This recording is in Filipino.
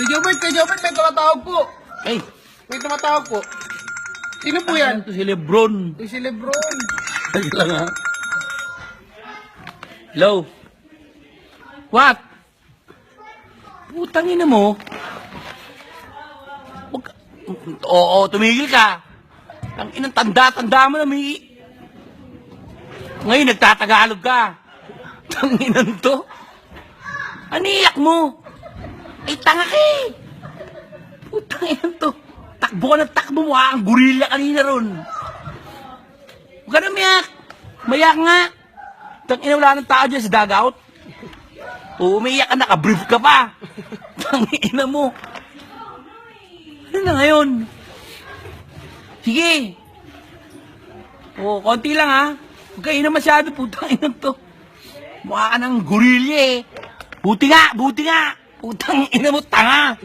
Kay Jobert, may tumatawag po. Ay, May tumatawag po. Sino po yan? ito si Lebron. Si Lebron. Ay lang ha. Hello? What? Putang ina mo. Oo, tumigil ka. Ang inang tanda mo na may... Ngayon nagtatagalog ka. Tanginan to. Aniyak mo. Ay, tanga ka eh. Putang ina to. Takbo ka ng takbo mo ha. Ang gorilla kanina ron. Huwag ka na mayak. Mayak nga. Tangina wala ng tao dyan sa dugout. Oo, umiiyak ka, nakabrief ka pa. Tangina mo. Ano na ngayon? Sige. Oo, konti lang ha. Huwag kayo na masyado, putang ina to. Mukha ka ng gorilla eh. Buti nga. Putang ina mo, tanga.